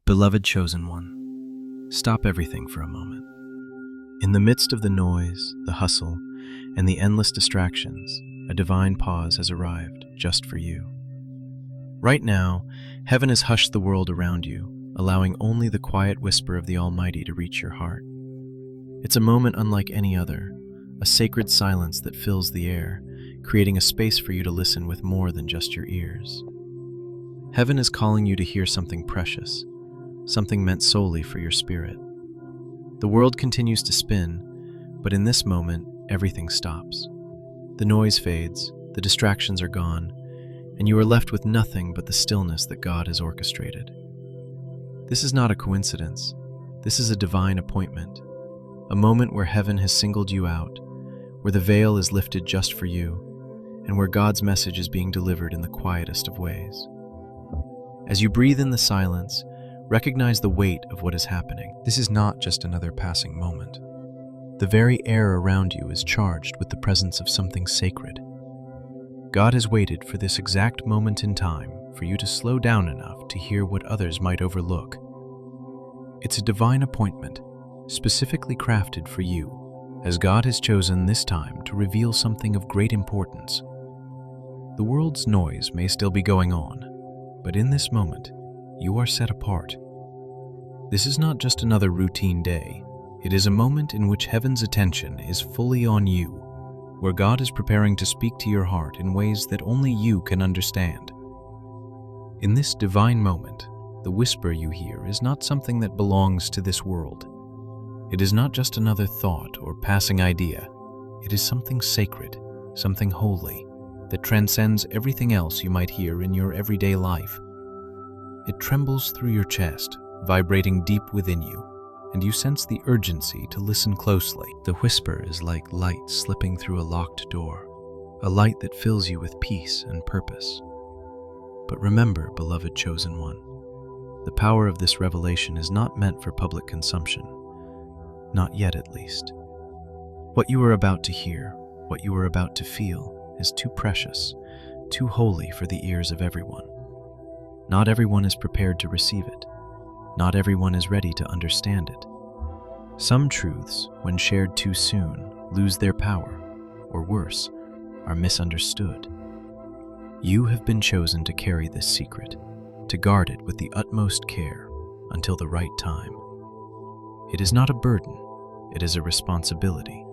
Beloved chosen one, stop everything for a moment. In the midst of the noise, the hustle, and the endless distractions, a divine pause has arrived just for you. Right now, heaven has hushed the world around you, allowing only the quiet whisper of the Almighty to reach your heart. It's a moment unlike any other, a sacred silence that fills the air, creating a space for you to listen with more than just your ears. Heaven is calling you to hear something precious, something meant solely for your spirit. The world continues to spin, but in this moment, everything stops. The noise fades, the distractions are gone, and you are left with nothing but the stillness that God has orchestrated. This is not a coincidence. This is a divine appointment, a moment where heaven has singled you out, where the veil is lifted just for you, and where God's message is being delivered in the quietest of ways. As you breathe in the silence, recognize the weight of what is happening. This is not just another passing moment. The very air around you is charged with the presence of something sacred. God has waited for this exact moment in time for you to slow down enough to hear what others might overlook. It's a divine appointment, specifically crafted for you, as God has chosen this time to reveal something of great importance. The world's noise may still be going on, but in this moment, you are set apart. This is not just another routine day. It is a moment in which heaven's attention is fully on you, where God is preparing to speak to your heart in ways that only you can understand. In this divine moment, the whisper you hear is not something that belongs to this world. It is not just another thought or passing idea. It is something sacred, something holy, that transcends everything else you might hear in your everyday life. It trembles through your chest, vibrating deep within you, and you sense the urgency to listen closely. The whisper is like light slipping through a locked door, a light that fills you with peace and purpose. But remember, beloved chosen one, the power of this revelation is not meant for public consumption, not yet at least. What you are about to hear, what you are about to feel, is too precious, too holy for the ears of everyone. Not everyone is prepared to receive it. Not everyone is ready to understand it. Some truths, when shared too soon, lose their power, or worse, are misunderstood. You have been chosen to carry this secret, to guard it with the utmost care until the right time. It is not a burden, it is a responsibility.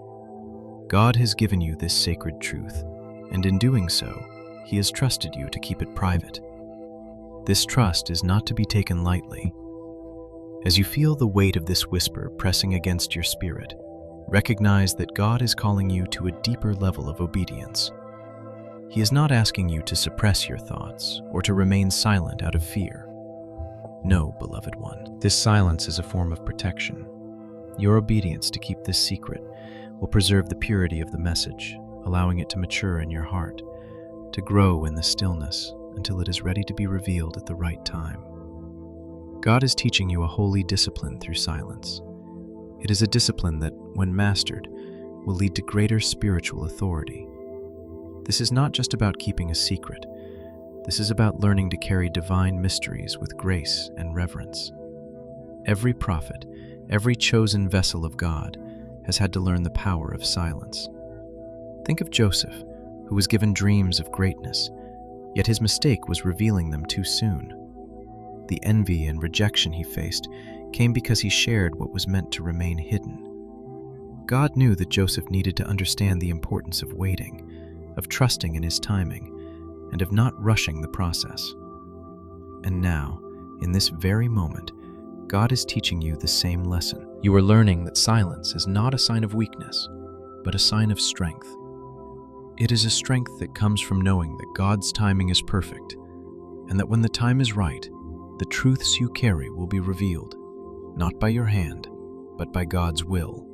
God has given you this sacred truth, and in doing so, He has trusted you to keep it private. This trust is not to be taken lightly. As you feel the weight of this whisper pressing against your spirit, recognize that God is calling you to a deeper level of obedience. He is not asking you to suppress your thoughts or to remain silent out of fear. No, beloved one, this silence is a form of protection. Your obedience to keep this secret will preserve the purity of the message, allowing it to mature in your heart, to grow in the stillness until it is ready to be revealed at the right time. God is teaching you a holy discipline through silence. It is a discipline that, when mastered, will lead to greater spiritual authority. This is not just about keeping a secret. This is about learning to carry divine mysteries with grace and reverence. Every prophet, every chosen vessel of God, has had to learn the power of silence. Think of Joseph, who was given dreams of greatness, yet his mistake was revealing them too soon. The envy and rejection he faced came because he shared what was meant to remain hidden. God knew that Joseph needed to understand the importance of waiting, of trusting in his timing, and of not rushing the process. And now, in this very moment, God is teaching you the same lesson. You are learning that silence is not a sign of weakness, but a sign of strength. It is a strength that comes from knowing that God's timing is perfect, and that when the time is right, the truths you carry will be revealed, not by your hand, but by God's will.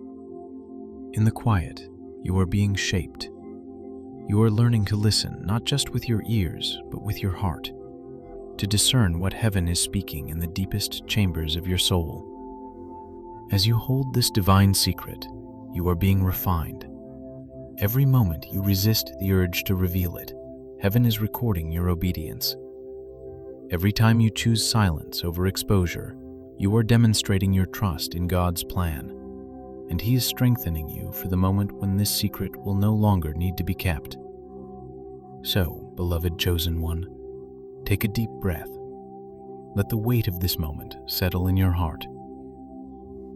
In the quiet, you are being shaped. You are learning to listen not just with your ears, but with your heart, to discern what heaven is speaking in the deepest chambers of your soul. As you hold this divine secret, you are being refined. Every moment you resist the urge to reveal it, heaven is recording your obedience. Every time you choose silence over exposure, You are demonstrating your trust in God's plan, and He is strengthening you for the moment when this secret will no longer need to be kept. So, beloved chosen one, take a deep breath. Let the weight of this moment settle in your heart.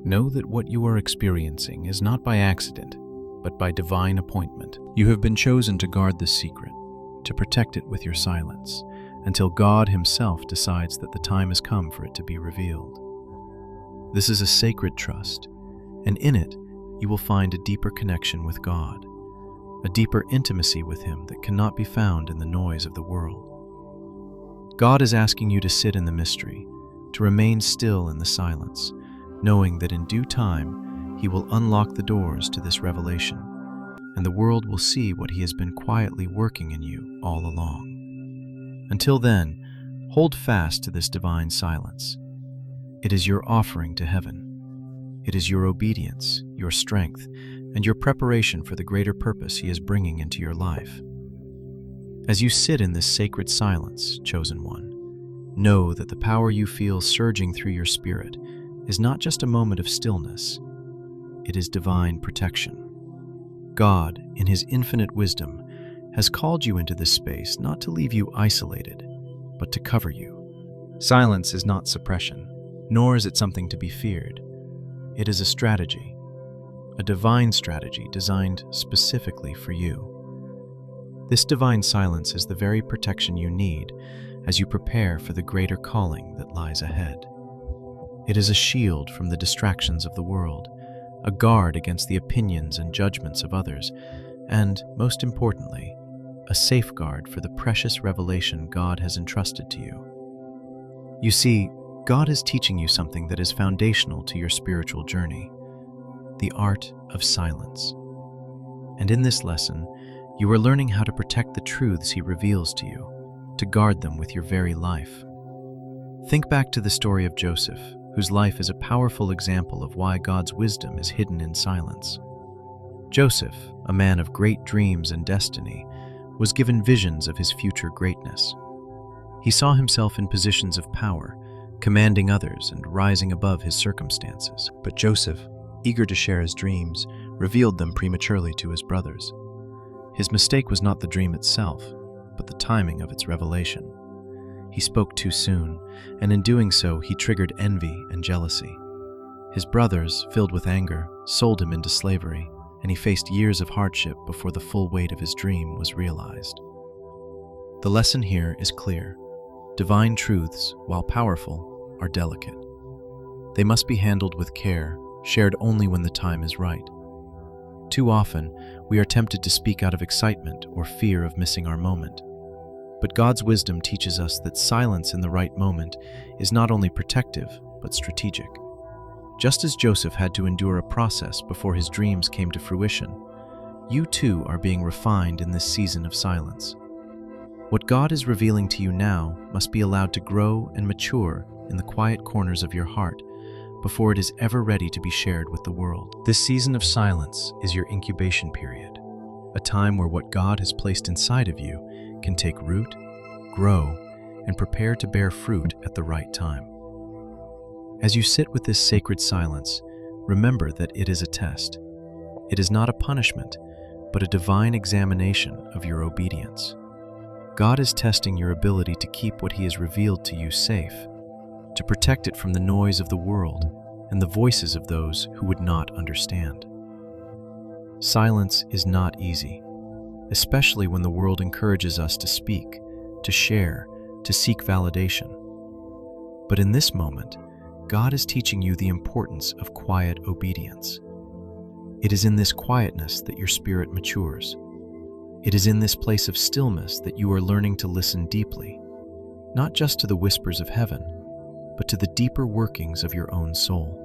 Know that what you are experiencing is not by accident, but by divine appointment. You have been chosen to guard this secret, to protect it with your silence, until God Himself decides that the time has come for it to be revealed. This is a sacred trust, and in it you will find a deeper connection with God, a deeper intimacy with Him that cannot be found in the noise of the world. God is asking you to sit in the mystery, to remain still in the silence, knowing that in due time He will unlock the doors to this revelation, and the world will see what He has been quietly working in you all along. Until then, hold fast to this divine silence. It is your offering to heaven. It is your obedience, your strength, and your preparation for the greater purpose He is bringing into your life. As you sit in this sacred silence, chosen one, know that the power you feel surging through your spirit is not just a moment of stillness. It is divine protection. God, in His infinite wisdom, has called you into this space not to leave you isolated, but to cover you. Silence is not suppression, nor is it something to be feared. It is a strategy, a divine strategy designed specifically for you. This divine silence is the very protection you need as you prepare for the greater calling that lies ahead. It is a shield from the distractions of the world, a guard against the opinions and judgments of others, and, most importantly, a safeguard for the precious revelation God has entrusted to you. You see, God is teaching you something that is foundational to your spiritual journey, the art of silence. And in this lesson, you are learning how to protect the truths He reveals to you, to guard them with your very life. Think back to the story of Joseph, whose life is a powerful example of why God's wisdom is hidden in silence. Joseph, a man of great dreams and destiny, was given visions of his future greatness. He saw himself in positions of power, commanding others and rising above his circumstances. But Joseph, eager to share his dreams, revealed them prematurely to his brothers. His mistake was not the dream itself, but the timing of its revelation. He spoke too soon, and in doing so, he triggered envy and jealousy. His brothers, filled with anger, sold him into slavery, and he faced years of hardship before the full weight of his dream was realized. The lesson here is clear. Divine truths, while powerful, are delicate. They must be handled with care, shared only when the time is right. Too often, we are tempted to speak out of excitement or fear of missing our moment. But God's wisdom teaches us that silence in the right moment is not only protective, but strategic. Just as Joseph had to endure a process before his dreams came to fruition, you too are being refined in this season of silence. What God is revealing to you now must be allowed to grow and mature in the quiet corners of your heart before it is ever ready to be shared with the world. This season of silence is your incubation period, a time where what God has placed inside of you can take root, grow, and prepare to bear fruit at the right time. As you sit with this sacred silence, remember that it is a test. It is not a punishment, but a divine examination of your obedience. God is testing your ability to keep what He has revealed to you safe, to protect it from the noise of the world and the voices of those who would not understand. Silence is not easy, especially when the world encourages us to speak, to share, to seek validation. But in this moment, God is teaching you the importance of quiet obedience. It is in this quietness that your spirit matures. It is in this place of stillness that you are learning to listen deeply, not just to the whispers of heaven, but to the deeper workings of your own soul.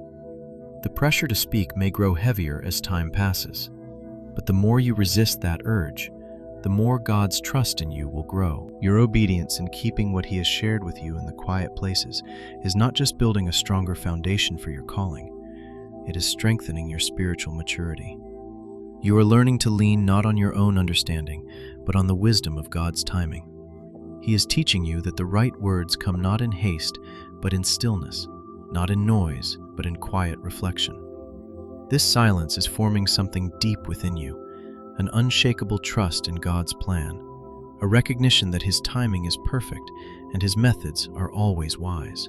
The pressure to speak may grow heavier as time passes, but the more you resist that urge, the more God's trust in you will grow. Your obedience in keeping what He has shared with you in the quiet places is not just building a stronger foundation for your calling, it is strengthening your spiritual maturity. You are learning to lean not on your own understanding, but on the wisdom of God's timing. He is teaching you that the right words come not in haste, but in stillness, not in noise, but in quiet reflection. This silence is forming something deep within you, an unshakable trust in God's plan, a recognition that His timing is perfect and His methods are always wise.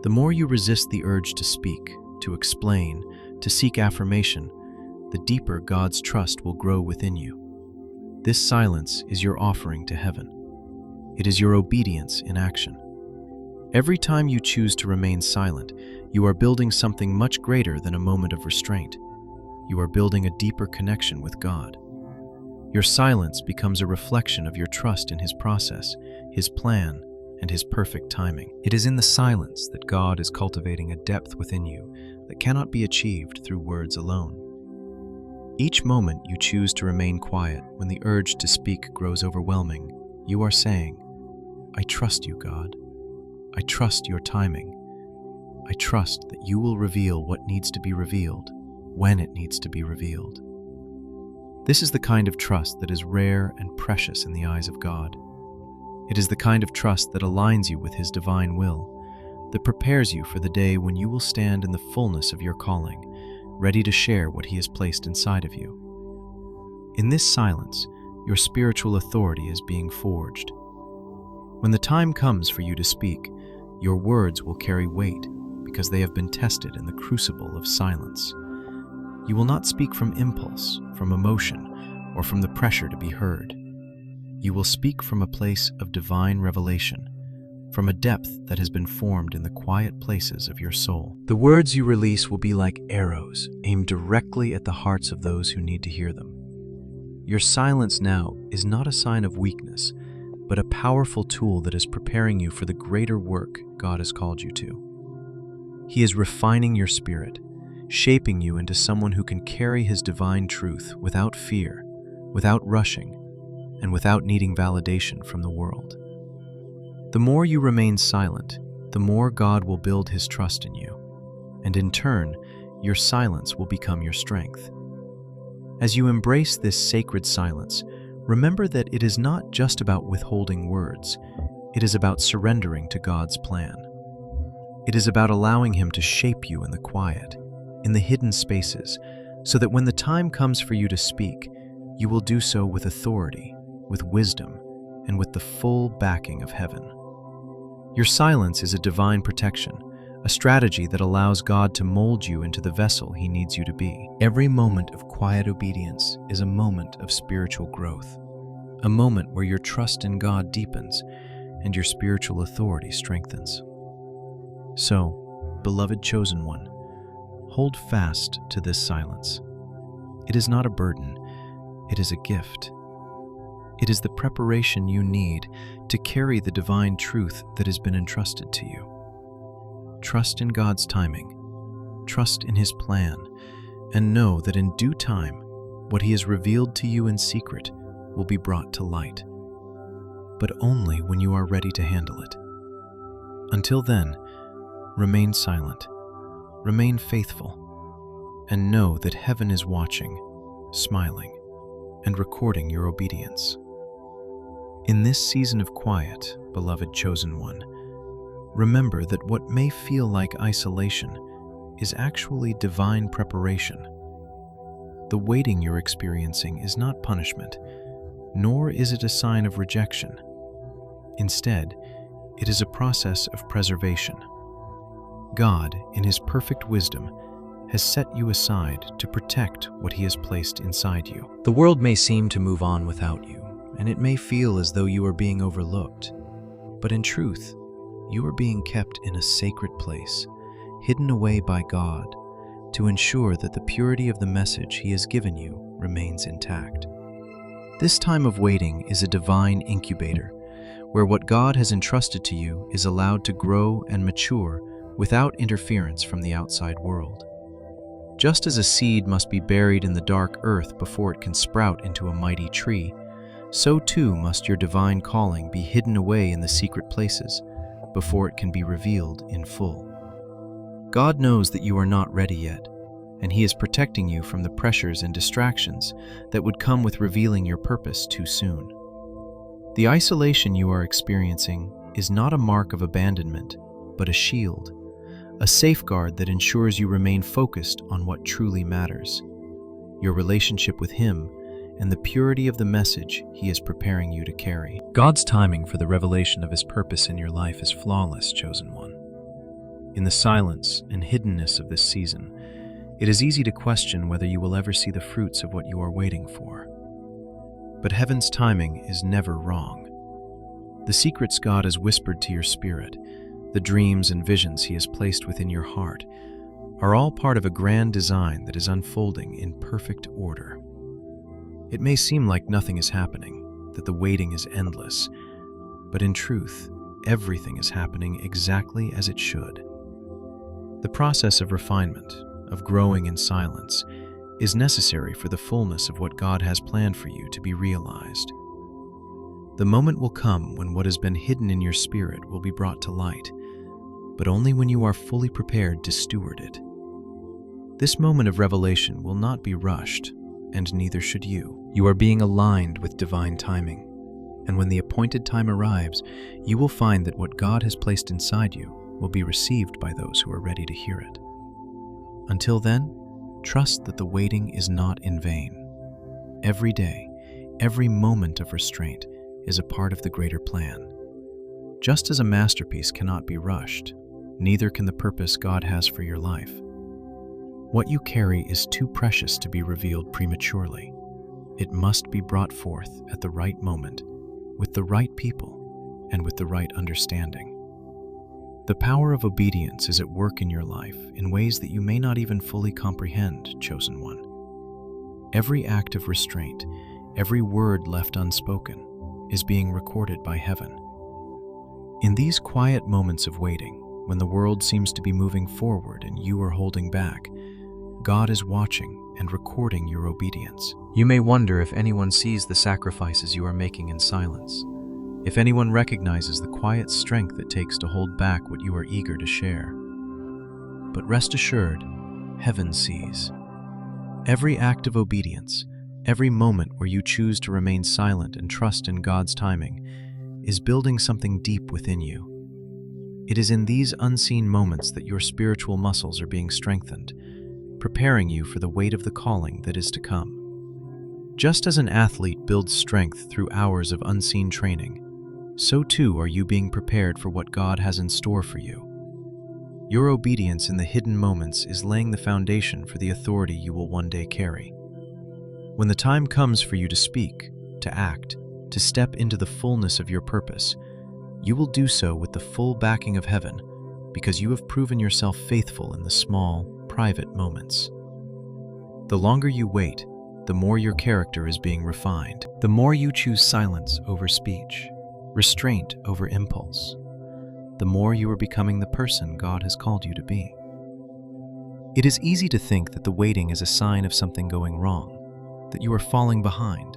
The more you resist the urge to speak, to explain, to seek affirmation, the deeper God's trust will grow within you. This silence is your offering to heaven. It is your obedience in action. Every time you choose to remain silent, you are building something much greater than a moment of restraint. You are building a deeper connection with God. Your silence becomes a reflection of your trust in His process, His plan, and His perfect timing. It is in the silence that God is cultivating a depth within you that cannot be achieved through words alone. Each moment you choose to remain quiet when the urge to speak grows overwhelming, you are saying, "I trust you, God. I trust your timing. I trust that you will reveal what needs to be revealed, when it needs to be revealed." This is the kind of trust that is rare and precious in the eyes of God. It is the kind of trust that aligns you with His divine will, that prepares you for the day when you will stand in the fullness of your calling, ready to share what He has placed inside of you. In this silence, your spiritual authority is being forged. When the time comes for you to speak, your words will carry weight because they have been tested in the crucible of silence. You will not speak from impulse, from emotion, or from the pressure to be heard. You will speak from a place of divine revelation, from a depth that has been formed in the quiet places of your soul. The words you release will be like arrows aimed directly at the hearts of those who need to hear them. Your silence now is not a sign of weakness, but a powerful tool that is preparing you for the greater work God has called you to. He is refining your spirit, shaping you into someone who can carry His divine truth without fear, without rushing, and without needing validation from the world. The more you remain silent, the more God will build His trust in you, and in turn, your silence will become your strength. As you embrace this sacred silence, remember that it is not just about withholding words, it is about surrendering to God's plan. It is about allowing Him to shape you in the quiet, in the hidden spaces, so that when the time comes for you to speak, you will do so with authority, with wisdom, and with the full backing of heaven. Your silence is a divine protection, a strategy that allows God to mold you into the vessel He needs you to be. Every moment of quiet obedience is a moment of spiritual growth, a moment where your trust in God deepens and your spiritual authority strengthens. So, beloved chosen one, hold fast to this silence. It is not a burden, it is a gift. It is the preparation you need to carry the divine truth that has been entrusted to you. Trust in God's timing, trust in His plan, and know that in due time, what He has revealed to you in secret will be brought to light, but only when you are ready to handle it. Until then, remain silent, remain faithful, and know that heaven is watching, smiling, and recording your obedience. In this season of quiet, beloved chosen one, remember that what may feel like isolation is actually divine preparation. The waiting you're experiencing is not punishment, nor is it a sign of rejection. Instead, it is a process of preservation. God, in His perfect wisdom, has set you aside to protect what He has placed inside you. The world may seem to move on without you, and it may feel as though you are being overlooked. But in truth, you are being kept in a sacred place, hidden away by God, to ensure that the purity of the message He has given you remains intact. This time of waiting is a divine incubator, where what God has entrusted to you is allowed to grow and mature without interference from the outside world. Just as a seed must be buried in the dark earth before it can sprout into a mighty tree, so too must your divine calling be hidden away in the secret places before it can be revealed in full. God knows that you are not ready yet, and He is protecting you from the pressures and distractions that would come with revealing your purpose too soon. The isolation you are experiencing is not a mark of abandonment, but a shield, a safeguard that ensures you remain focused on what truly matters, your relationship with Him and the purity of the message He is preparing you to carry. God's timing for the revelation of His purpose in your life is flawless, chosen one. In the silence and hiddenness of this season, it is easy to question whether you will ever see the fruits of what you are waiting for. But heaven's timing is never wrong. The secrets God has whispered to your spirit, the dreams and visions He has placed within your heart, are all part of a grand design that is unfolding in perfect order. It may seem like nothing is happening, that the waiting is endless, but in truth, everything is happening exactly as it should. The process of refinement, of growing in silence, is necessary for the fullness of what God has planned for you to be realized. The moment will come when what has been hidden in your spirit will be brought to light, but only when you are fully prepared to steward it. This moment of revelation will not be rushed, and neither should you. You are being aligned with divine timing, and when the appointed time arrives, you will find that what God has placed inside you will be received by those who are ready to hear it. Until then, trust that the waiting is not in vain. Every day, every moment of restraint is a part of the greater plan. Just as a masterpiece cannot be rushed, neither can the purpose God has for your life. What you carry is too precious to be revealed prematurely. It must be brought forth at the right moment, with the right people, and with the right understanding. The power of obedience is at work in your life in ways that you may not even fully comprehend, chosen one. Every act of restraint, every word left unspoken, is being recorded by heaven. In these quiet moments of waiting, when the world seems to be moving forward and you are holding back, God is watching and recording your obedience. You may wonder if anyone sees the sacrifices you are making in silence, if anyone recognizes the quiet strength it takes to hold back what you are eager to share. But rest assured, heaven sees. Every act of obedience, every moment where you choose to remain silent and trust in God's timing, is building something deep within you. It is in these unseen moments that your spiritual muscles are being strengthened, preparing you for the weight of the calling that is to come. Just as an athlete builds strength through hours of unseen training, so too are you being prepared for what God has in store for you. Your obedience in the hidden moments is laying the foundation for the authority you will one day carry. When the time comes for you to speak, to act, to step into the fullness of your purpose, you will do so with the full backing of heaven, because you have proven yourself faithful in the small, private moments. The longer you wait, the more your character is being refined. The more you choose silence over speech, restraint over impulse, the more you are becoming the person God has called you to be. It is easy to think that the waiting is a sign of something going wrong, that you are falling behind,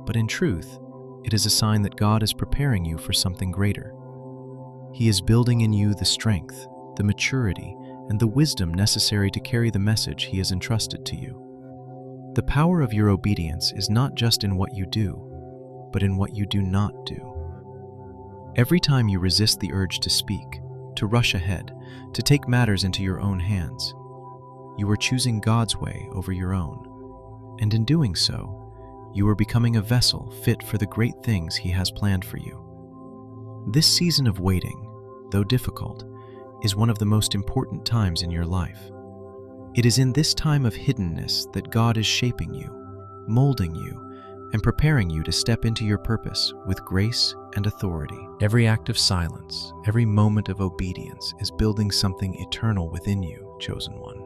but in truth, it is a sign that God is preparing you for something greater. He is building in you the strength, the maturity, and the wisdom necessary to carry the message He has entrusted to you. The power of your obedience is not just in what you do, but in what you do not do. Every time you resist the urge to speak, to rush ahead, to take matters into your own hands, you are choosing God's way over your own. And in doing so, you are becoming a vessel fit for the great things He has planned for you. This season of waiting, though difficult, is one of the most important times in your life. It is in this time of hiddenness that God is shaping you, molding you, and preparing you to step into your purpose with grace and authority. Every act of silence, every moment of obedience is building something eternal within you, chosen one.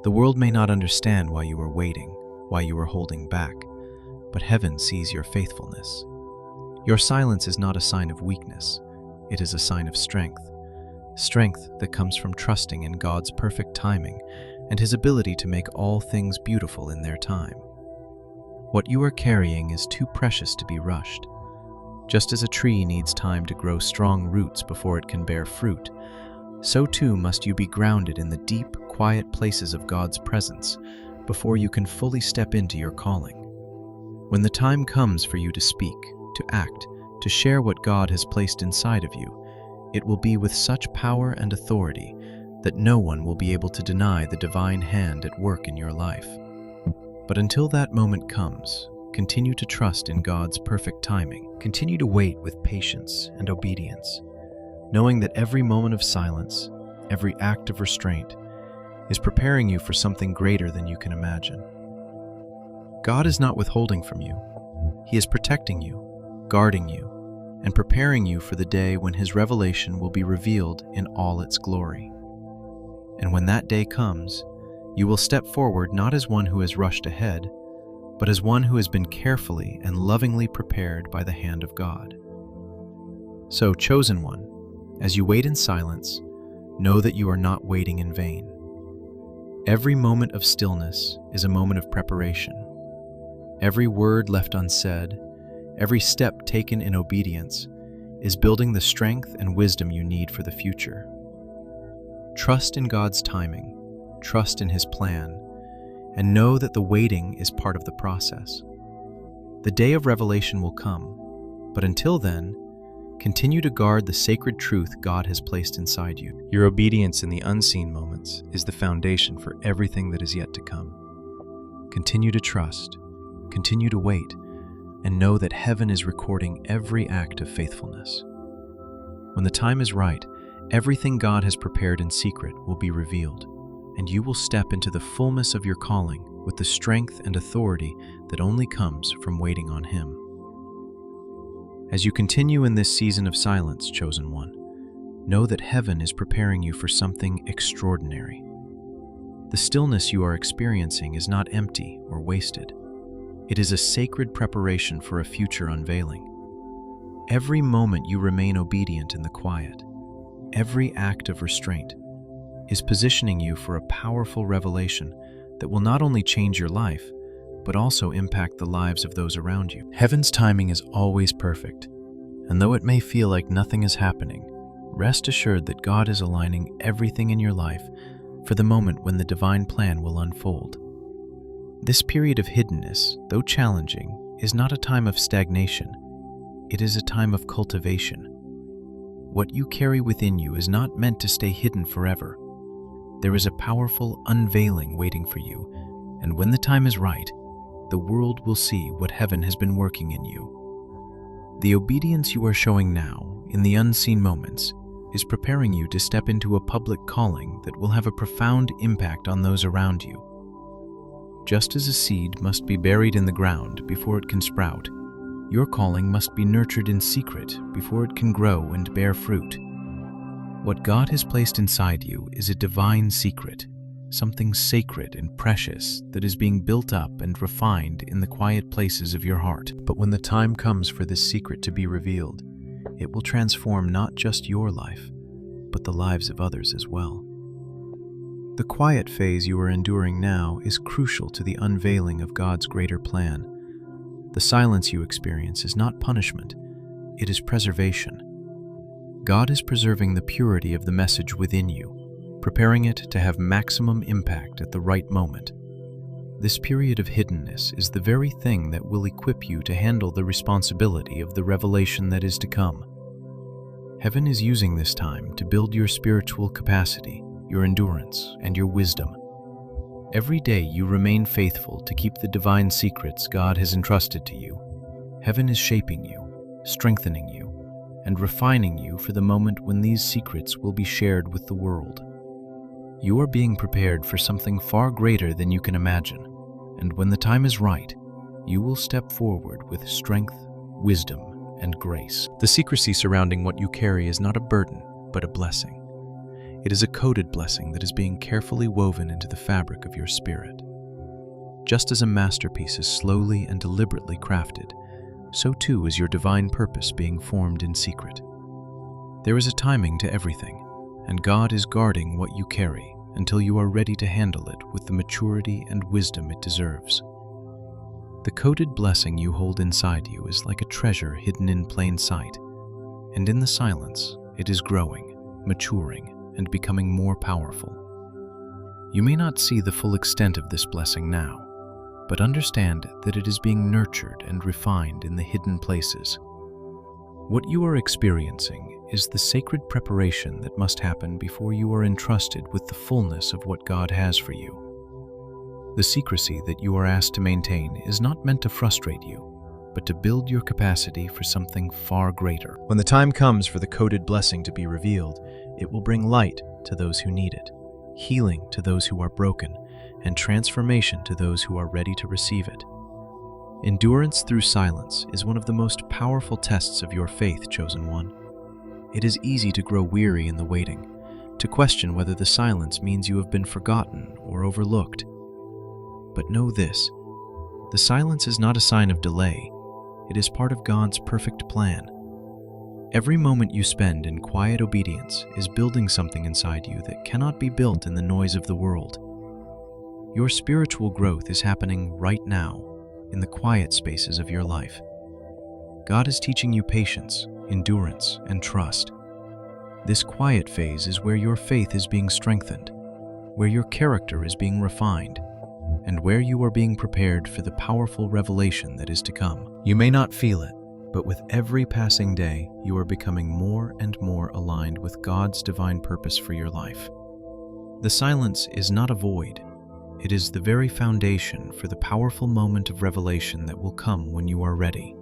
The world may not understand why you are waiting, why you are holding back, but heaven sees your faithfulness. Your silence is not a sign of weakness, it is a sign of strength. Strength that comes from trusting in God's perfect timing and His ability to make all things beautiful in their time. What you are carrying is too precious to be rushed. Just as a tree needs time to grow strong roots before it can bear fruit, so too must you be grounded in the deep, quiet places of God's presence before you can fully step into your calling. When the time comes for you to speak, to act, to share what God has placed inside of you, it will be with such power and authority that no one will be able to deny the divine hand at work in your life. But until that moment comes, continue to trust in God's perfect timing. Continue to wait with patience and obedience, knowing that every moment of silence, every act of restraint, is preparing you for something greater than you can imagine. God is not withholding from you. He is protecting you, guarding you, and preparing you for the day when His revelation will be revealed in all its glory. And when that day comes, you will step forward not as one who has rushed ahead, but as one who has been carefully and lovingly prepared by the hand of God. So, chosen one, as you wait in silence, know that you are not waiting in vain. Every moment of stillness is a moment of preparation. Every word left unsaid, every step taken in obedience, is building the strength and wisdom you need for the future. Trust in God's timing, trust in His plan, and know that the waiting is part of the process. The day of revelation will come, but until then, continue to guard the sacred truth God has placed inside you. Your obedience in the unseen moments is the foundation for everything that is yet to come. Continue to trust, continue to wait, and know that heaven is recording every act of faithfulness. When the time is right, everything God has prepared in secret will be revealed, and you will step into the fullness of your calling with the strength and authority that only comes from waiting on Him. As you continue in this season of silence, chosen one, know that heaven is preparing you for something extraordinary. The stillness you are experiencing is not empty or wasted. It is a sacred preparation for a future unveiling. Every moment you remain obedient in the quiet, every act of restraint, is positioning you for a powerful revelation that will not only change your life, but also impact the lives of those around you. Heaven's timing is always perfect, and though it may feel like nothing is happening, rest assured that God is aligning everything in your life for the moment when the divine plan will unfold. This period of hiddenness, though challenging, is not a time of stagnation. It is a time of cultivation. What you carry within you is not meant to stay hidden forever. There is a powerful unveiling waiting for you, and when the time is right, the world will see what heaven has been working in you. The obedience you are showing now, in the unseen moments, is preparing you to step into a public calling that will have a profound impact on those around you. Just as a seed must be buried in the ground before it can sprout, your calling must be nurtured in secret before it can grow and bear fruit. What God has placed inside you is a divine secret, something sacred and precious that is being built up and refined in the quiet places of your heart. But when the time comes for this secret to be revealed, it will transform not just your life, but the lives of others as well. The quiet phase you are enduring now is crucial to the unveiling of God's greater plan. The silence you experience is not punishment, it is preservation. God is preserving the purity of the message within you, preparing it to have maximum impact at the right moment. This period of hiddenness is the very thing that will equip you to handle the responsibility of the revelation that is to come. Heaven is using this time to build your spiritual capacity, your endurance, and your wisdom. Every day you remain faithful to keep the divine secrets God has entrusted to you. Heaven is shaping you, strengthening you, and refining you for the moment when these secrets will be shared with the world. You are being prepared for something far greater than you can imagine, and when the time is right, you will step forward with strength, wisdom, and grace. The secrecy surrounding what you carry is not a burden, but a blessing. It is a coded blessing that is being carefully woven into the fabric of your spirit. Just as a masterpiece is slowly and deliberately crafted, so too is your divine purpose being formed in secret. There is a timing to everything, and God is guarding what you carry until you are ready to handle it with the maturity and wisdom it deserves. The coded blessing you hold inside you is like a treasure hidden in plain sight, and in the silence, it is growing, maturing, and becoming more powerful. You may not see the full extent of this blessing now, but understand that it is being nurtured and refined in the hidden places. What you are experiencing is the sacred preparation that must happen before you are entrusted with the fullness of what God has for you. The secrecy that you are asked to maintain is not meant to frustrate you, but to build your capacity for something far greater. When the time comes for the coded blessing to be revealed, it will bring light to those who need it, healing to those who are broken, and transformation to those who are ready to receive it. Endurance through silence is one of the most powerful tests of your faith, chosen one. It is easy to grow weary in the waiting, to question whether the silence means you have been forgotten or overlooked. But know this: the silence is not a sign of delay. It is part of God's perfect plan. Every moment you spend in quiet obedience is building something inside you that cannot be built in the noise of the world. Your spiritual growth is happening right now, in the quiet spaces of your life. God is teaching you patience, endurance, and trust. This quiet phase is where your faith is being strengthened, where your character is being refined, and where you are being prepared for the powerful revelation that is to come. You may not feel it, but with every passing day, you are becoming more and more aligned with God's divine purpose for your life. The silence is not a void. It is the very foundation for the powerful moment of revelation that will come when you are ready.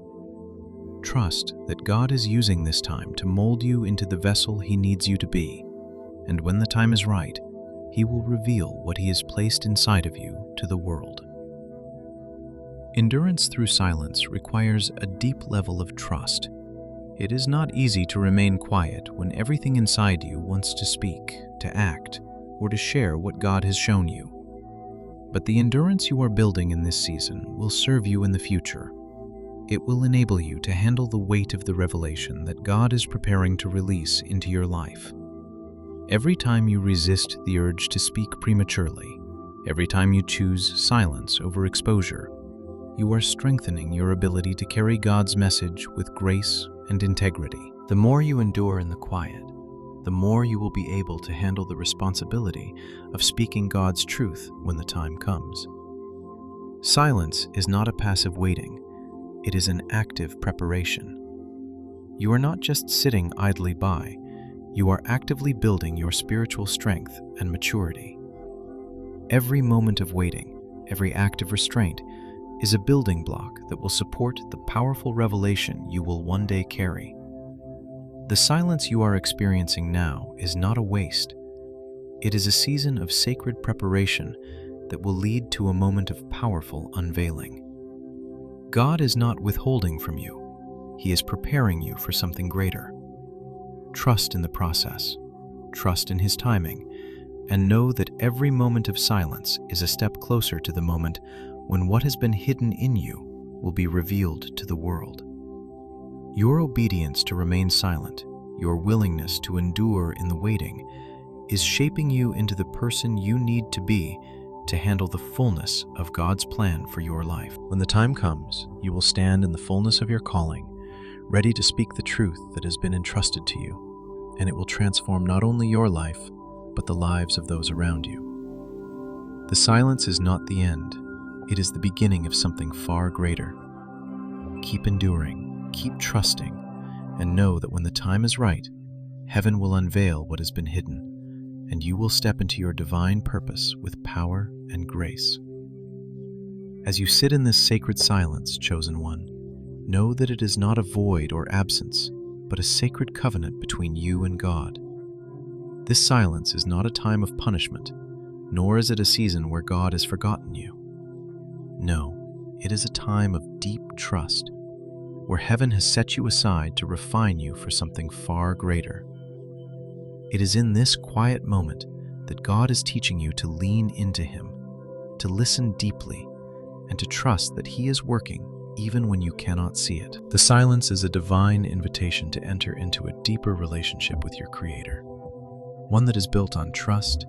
Trust that God is using this time to mold you into the vessel He needs you to be, and when the time is right, He will reveal what He has placed inside of you to the world. Endurance through silence requires a deep level of trust. It is not easy to remain quiet when everything inside you wants to speak, to act, or to share what God has shown you. But the endurance you are building in this season will serve you in the future. It will enable you to handle the weight of the revelation that God is preparing to release into your life. Every time you resist the urge to speak prematurely, every time you choose silence over exposure, you are strengthening your ability to carry God's message with grace and integrity. The more you endure in the quiet, the more you will be able to handle the responsibility of speaking God's truth when the time comes. Silence is not a passive waiting, it is an active preparation. You are not just sitting idly by, you are actively building your spiritual strength and maturity. Every moment of waiting, every act of restraint, is a building block that will support the powerful revelation you will one day carry. The silence you are experiencing now is not a waste. It is a season of sacred preparation that will lead to a moment of powerful unveiling. God is not withholding from you. He is preparing you for something greater. Trust in the process, trust in His timing, and know that every moment of silence is a step closer to the moment when what has been hidden in you will be revealed to the world. Your obedience to remain silent, your willingness to endure in the waiting, is shaping you into the person you need to be to handle the fullness of God's plan for your life. When the time comes, you will stand in the fullness of your calling, ready to speak the truth that has been entrusted to you, and it will transform not only your life, but the lives of those around you. The silence is not the end. It is the beginning of something far greater. Keep enduring, keep trusting, and know that when the time is right, heaven will unveil what has been hidden, and you will step into your divine purpose with power and grace. As you sit in this sacred silence, chosen one, know that it is not a void or absence, but a sacred covenant between you and God. This silence is not a time of punishment, nor is it a season where God has forgotten you. No, it is a time of deep trust, where heaven has set you aside to refine you for something far greater. It is in this quiet moment that God is teaching you to lean into Him, to listen deeply, and to trust that He is working even when you cannot see it. The silence is a divine invitation to enter into a deeper relationship with your Creator, one that is built on trust,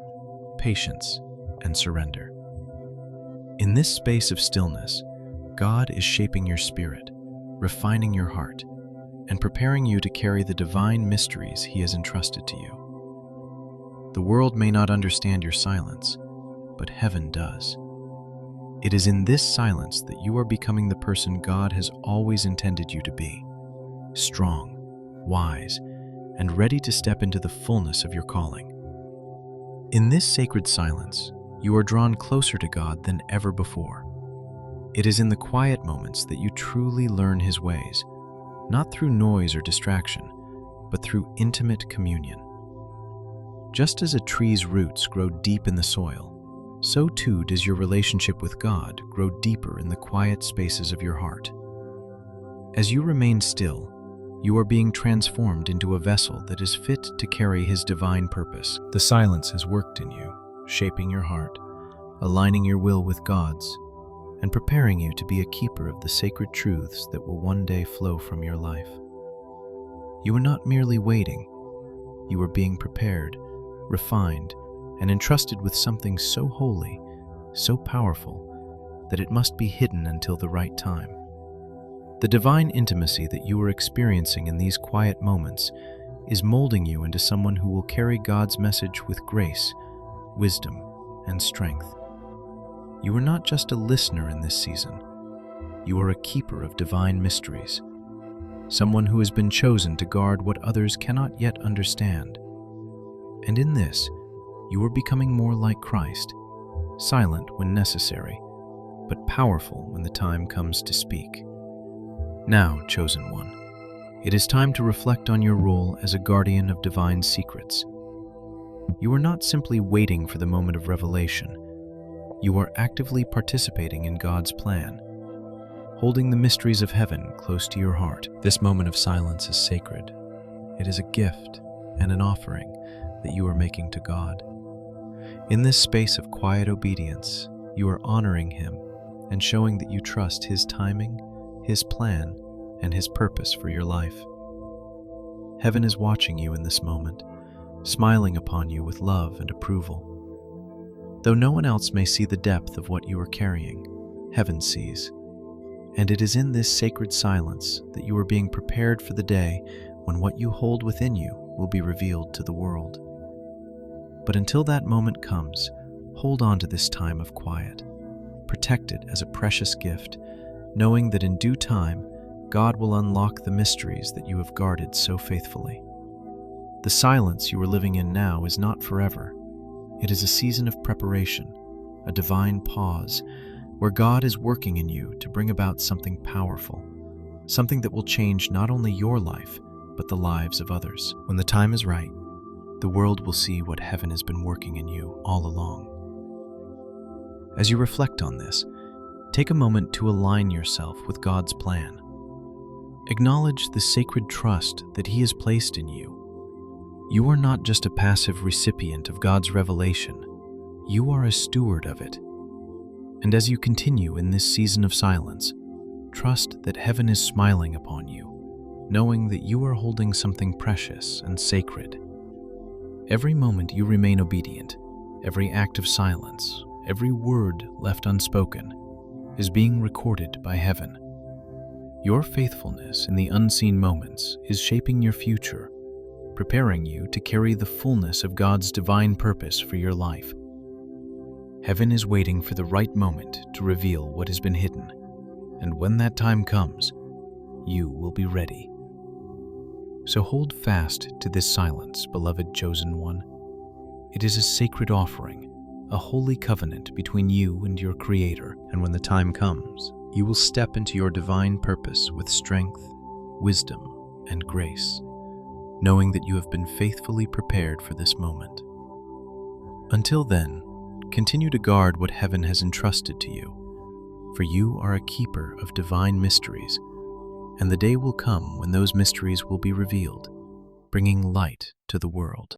patience, and surrender. In this space of stillness, God is shaping your spirit, refining your heart, and preparing you to carry the divine mysteries He has entrusted to you. The world may not understand your silence, but heaven does. It is in this silence that you are becoming the person God has always intended you to be: strong, wise, and ready to step into the fullness of your calling. In this sacred silence, you are drawn closer to God than ever before. It is in the quiet moments that you truly learn His ways, not through noise or distraction, but through intimate communion. Just as a tree's roots grow deep in the soil, so too does your relationship with God grow deeper in the quiet spaces of your heart. As you remain still, you are being transformed into a vessel that is fit to carry His divine purpose. The silence has worked in you, shaping your heart, aligning your will with God's, and preparing you to be a keeper of the sacred truths that will one day flow from your life. You are not merely waiting. You are being prepared, refined, and entrusted with something so holy, so powerful, that it must be hidden until the right time. The divine intimacy that you are experiencing in these quiet moments is molding you into someone who will carry God's message with grace, wisdom, and strength. You are not just a listener in this season. You are a keeper of divine mysteries, someone who has been chosen to guard what others cannot yet understand. And in this, you are becoming more like Christ, silent when necessary, but powerful when the time comes to speak. Now, chosen one, it is time to reflect on your role as a guardian of divine secrets. You are not simply waiting for the moment of revelation. You are actively participating in God's plan, holding the mysteries of heaven close to your heart. This moment of silence is sacred. It is a gift and an offering that you are making to God. In this space of quiet obedience, you are honoring Him and showing that you trust His timing, His plan, and His purpose for your life. Heaven is watching you in this moment, smiling upon you with love and approval. Though no one else may see the depth of what you are carrying, Heaven sees. And it is in this sacred silence that you are being prepared for the day when what you hold within you will be revealed to the world. But until that moment comes, hold on to this time of quiet, protect it as a precious gift, knowing that in due time, God will unlock the mysteries that you have guarded so faithfully. The silence you are living in now is not forever. It is a season of preparation, a divine pause, where God is working in you to bring about something powerful, something that will change not only your life, but the lives of others. When the time is right, the world will see what heaven has been working in you all along. As you reflect on this, take a moment to align yourself with God's plan. Acknowledge the sacred trust that He has placed in you. You are not just a passive recipient of God's revelation, you are a steward of it. And as you continue in this season of silence, trust that heaven is smiling upon you, knowing that you are holding something precious and sacred. Every moment you remain obedient, every act of silence, every word left unspoken, is being recorded by heaven. Your faithfulness in the unseen moments is shaping your future, preparing you to carry the fullness of God's divine purpose for your life. Heaven is waiting for the right moment to reveal what has been hidden, and when that time comes, you will be ready. So hold fast to this silence, beloved chosen one. It is a sacred offering, a holy covenant between you and your Creator, and when the time comes, you will step into your divine purpose with strength, wisdom, and grace, knowing that you have been faithfully prepared for this moment. Until then, continue to guard what heaven has entrusted to you, for you are a keeper of divine mysteries, and the day will come when those mysteries will be revealed, bringing light to the world.